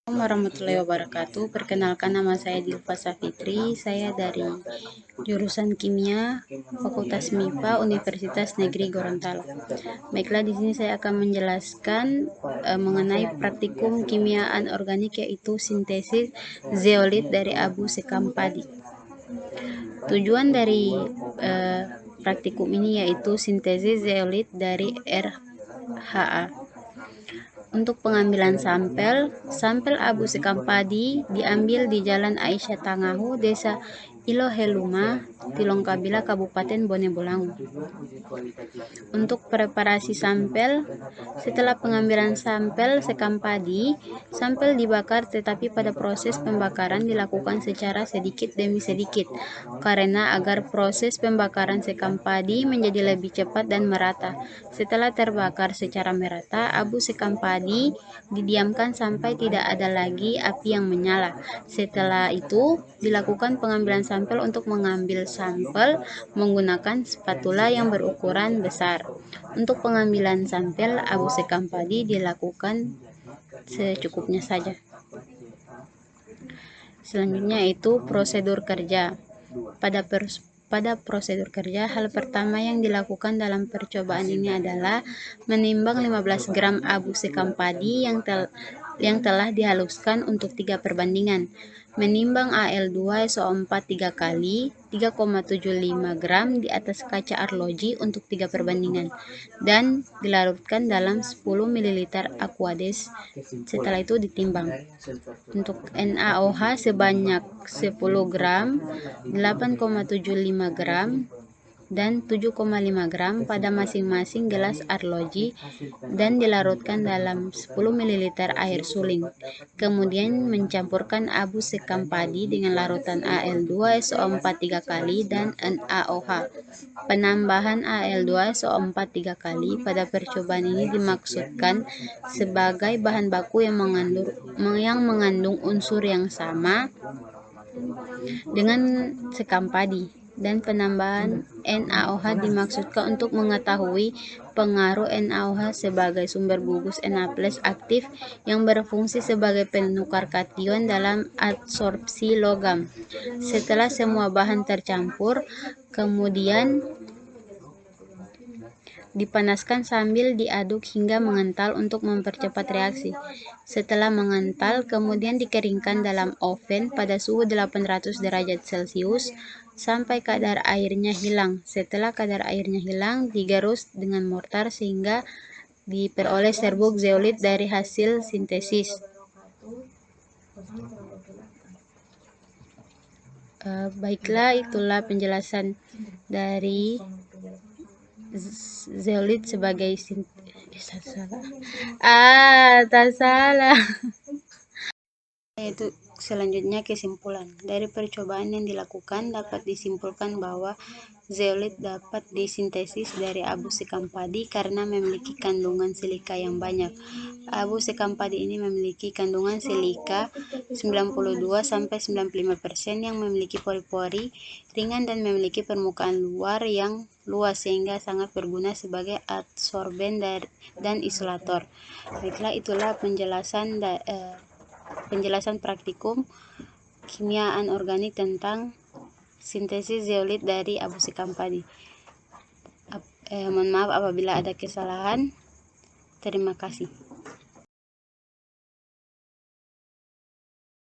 Assalamualaikum warahmatullahi wabarakatuh. Perkenalkan, nama saya Dilfa Safitri. Saya dari jurusan Kimia, Fakultas MIPA, Universitas Negeri Gorontalo. Baiklah, di sini saya akan menjelaskan mengenai praktikum kimia anorganik, yaitu sintesis zeolit dari abu sekam padi. Tujuan dari praktikum ini yaitu sintesis zeolit dari RHA. Untuk pengambilan sampel abu sekam padi diambil di Jalan Aisyah Tangahu, Desa Iloheluma, Tilongkabila, Kabupaten Bone Bolango. Untuk preparasi sampel, setelah pengambilan sampel sekam padi, sampel dibakar, tetapi pada proses pembakaran dilakukan secara sedikit demi sedikit, karena agar proses pembakaran sekam padi menjadi lebih cepat dan merata. Setelah terbakar secara merata, abu sekam padi didiamkan sampai tidak ada lagi api yang menyala. Setelah itu, dilakukan pengambilan sampel. Untuk mengambil sampel menggunakan spatula yang berukuran besar. Untuk pengambilan sampel abu sekam padi dilakukan secukupnya saja. Selanjutnya itu prosedur kerja. Pada prosedur kerja, hal pertama yang dilakukan dalam percobaan ini adalah menimbang 15 gram abu sekam padi yang telah dihaluskan untuk 3 perbandingan. Menimbang Al2SO4 3 kali 3,75 gram di atas kaca arloji untuk 3 perbandingan, dan dilarutkan dalam 10 ml Aquades. Setelah itu ditimbang. Untuk NaOH sebanyak 10 gram, 8,75 gram, dan 7,5 gram pada masing-masing gelas arloji, dan dilarutkan dalam 10 ml air suling. Kemudian mencampurkan abu sekam padi dengan larutan Al2SO4 3 kali dan NaOH. Penambahan Al2SO4 3 kali pada percobaan ini dimaksudkan sebagai bahan baku yang mengandung unsur yang sama dengan sekam padi, dan penambahan NaOH dimaksudkan untuk mengetahui pengaruh NaOH sebagai sumber gugus Na+ aktif yang berfungsi sebagai penukar kation dalam adsorpsi logam. Setelah semua bahan tercampur, kemudian dipanaskan sambil diaduk hingga mengental untuk mempercepat reaksi. Setelah mengental, kemudian dikeringkan dalam oven pada suhu 800 derajat Celcius sampai kadar airnya hilang. Setelah kadar airnya hilang, digerus dengan mortar sehingga diperoleh serbuk zeolit dari hasil sintesis. Baiklah, itulah penjelasan dari zeolit sebagai Itu selanjutnya kesimpulan. Dari percobaan yang dilakukan dapat disimpulkan bahwa zeolit dapat disintesis dari abu sekam padi karena memiliki kandungan silika yang banyak. Abu sekam padi ini memiliki kandungan silika 92-95% yang memiliki pori-pori ringan dan memiliki permukaan luar yang luas sehingga sangat berguna sebagai adsorben dan isolator. Baiklah, itulah penjelasan praktikum kimia anorganik tentang sintesis zeolit dari abu sekam padi. Mohon maaf apabila ada kesalahan. Terima kasih.